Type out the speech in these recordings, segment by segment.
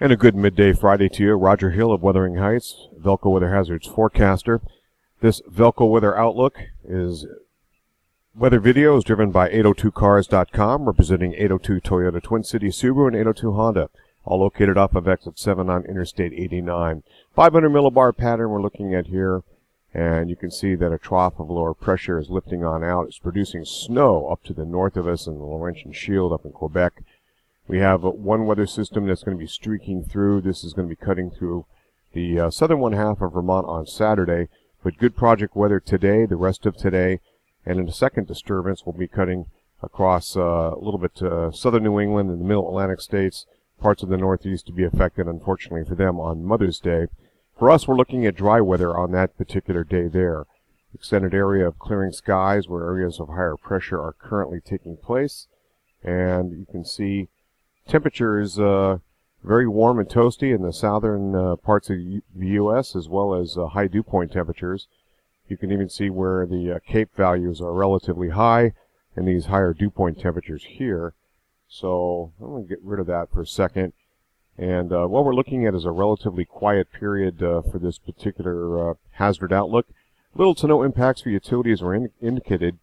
And a good midday Friday to you. Roger Hill of Wuthering Heights, VELCO Weather Hazards forecaster. This VELCO Weather Outlook is weather video is driven by 802cars.com, representing 802 Toyota Twin Cities Subaru and 802 Honda, all located off of exit 7 on Interstate 89. 500 millibar pattern we're looking at here, and you can see that a trough of lower pressure is lifting on out. It's producing snow up to the north of us in the Laurentian Shield up in Quebec. We have one weather system that's going to be streaking through. This is going to be cutting through the southern one half of Vermont on Saturday, but good project weather today, the rest of today, and in the second disturbance we'll be cutting across a little bit southern New England and the middle Atlantic states, parts of the Northeast to be affected, unfortunately for them, on Mother's Day. For us, we're looking at dry weather on that particular day there. Extended area of clearing skies where areas of higher pressure are currently taking place, and you can see temperature is very warm and toasty in the southern parts of the U.S., as well as high dew point temperatures. You can even see where the Cape values are relatively high and these higher dew point temperatures here. So I'm going to get rid of that for a second. And what we're looking at is a relatively quiet period for this particular hazard outlook. Little to no impacts for utilities are indicated.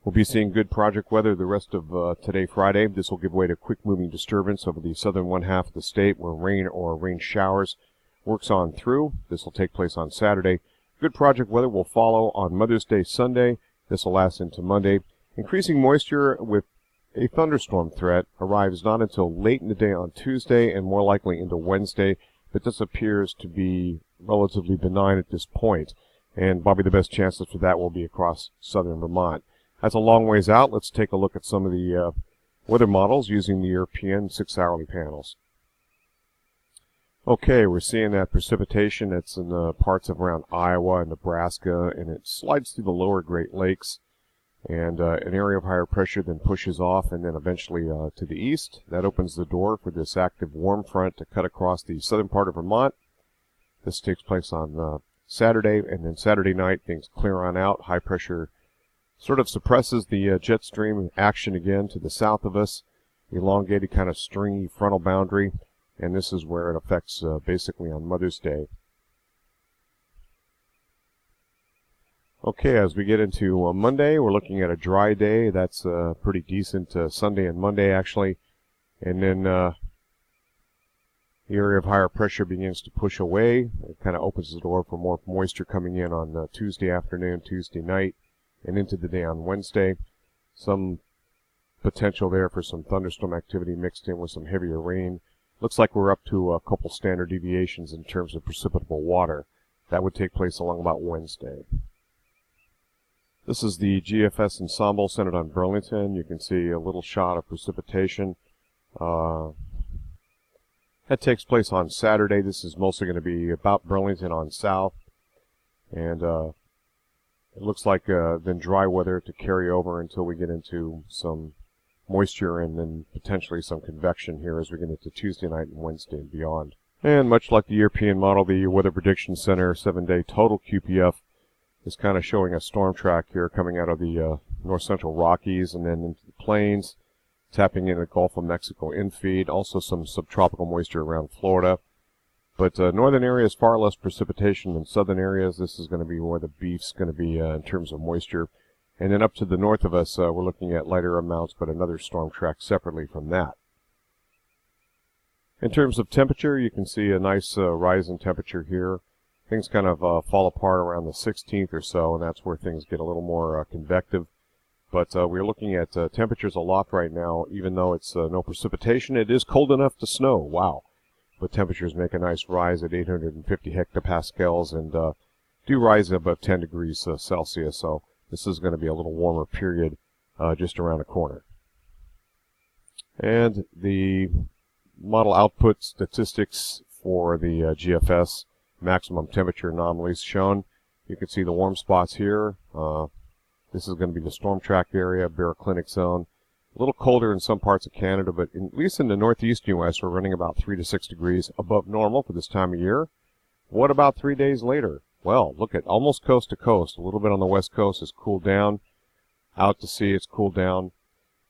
We'll be seeing good project weather the rest of today, Friday. This will give way to quick moving disturbance over the southern one half of the state where rain or rain showers works on through. This will take place on Saturday. Good project weather will follow on Mother's Day Sunday. This will last into Monday. Increasing moisture with a thunderstorm threat arrives not until late in the day on Tuesday and more likely into Wednesday, but this appears to be relatively benign at this point. And probably the best chances for that will be across southern Vermont. That's a long ways out. Let's take a look at some of the weather models using the European 6-hourly panels. Okay, we're seeing that precipitation. It's in the parts of around Iowa and Nebraska, and it slides through the lower Great Lakes. And an area of higher pressure then pushes off and then eventually to the east. That opens the door for this active warm front to cut across the southern part of Vermont. This takes place on Saturday, and then Saturday night things clear on out. High pressure sort of suppresses the jet stream action again to the south of us, elongated kind of stringy frontal boundary, and this is where it affects basically on Mother's Day. Okay, as we get into Monday, we're looking at a dry day. That's pretty decent Sunday and Monday actually, and then the area of higher pressure begins to push away. It kind of opens the door for more moisture coming in on Tuesday afternoon, Tuesday night, and into the day on Wednesday. Some potential there for some thunderstorm activity mixed in with some heavier rain. Looks like we're up to a couple standard deviations in terms of precipitable water. That would take place along about Wednesday. This is the GFS ensemble centered on Burlington. You can see a little shot of precipitation. That takes place on Saturday. This is mostly going to be about Burlington on south. And it looks like then dry weather to carry over until we get into some moisture and then potentially some convection here as we get into Tuesday night and Wednesday and beyond. And much like the European model, the Weather Prediction Center 7-day total QPF is kind of showing a storm track here coming out of the north central Rockies and then into the plains, tapping in the Gulf of Mexico infeed, also some subtropical moisture around Florida. But northern areas, far less precipitation than southern areas. This is going to be where the beef's going to be in terms of moisture. And then up to the north of us, we're looking at lighter amounts, but another storm track separately from that. In terms of temperature, you can see a nice rise in temperature here. Things kind of fall apart around the 16th or so, and that's where things get a little more convective. But we're looking at temperatures aloft right now. Even though it's no precipitation, it is cold enough to snow. Wow. But temperatures make a nice rise at 850 hectopascals and do rise above 10 degrees Celsius. So this is going to be a little warmer period just around the corner. And the model output statistics for the GFS maximum temperature anomalies shown. You can see the warm spots here. This is going to be the storm track area, baroclinic zone. A little colder in some parts of Canada, but at least in the northeast U.S., we're running about 3 to 6 degrees above normal for this time of year. What about 3 days later? Well, look at almost coast to coast. A little bit on the west coast has cooled down. Out to sea, it's cooled down.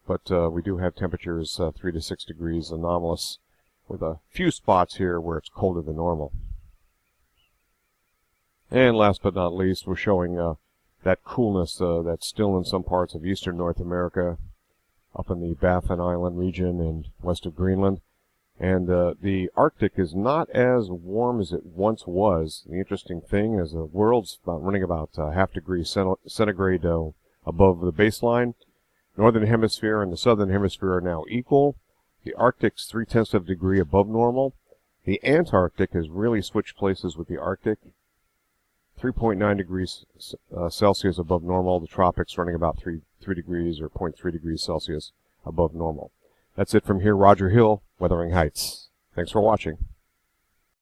but we do have temperatures 3 to 6 degrees anomalous, with a few spots here where it's colder than normal. And last but not least, we're showing that coolness that's still in some parts of eastern North America, up in the Baffin Island region and west of Greenland. And the Arctic is not as warm as it once was. The interesting thing is the world's running about half degree centigrade above the baseline. Northern hemisphere and the southern hemisphere are now equal. The Arctic's 0.3 of a degree above normal. The Antarctic has really switched places with the Arctic. 3.9 degrees Celsius above normal. The tropics running about 3 degrees or 0.3 degrees Celsius above normal. That's it from here, Roger Hill, Wuthering Heights. Thanks for watching.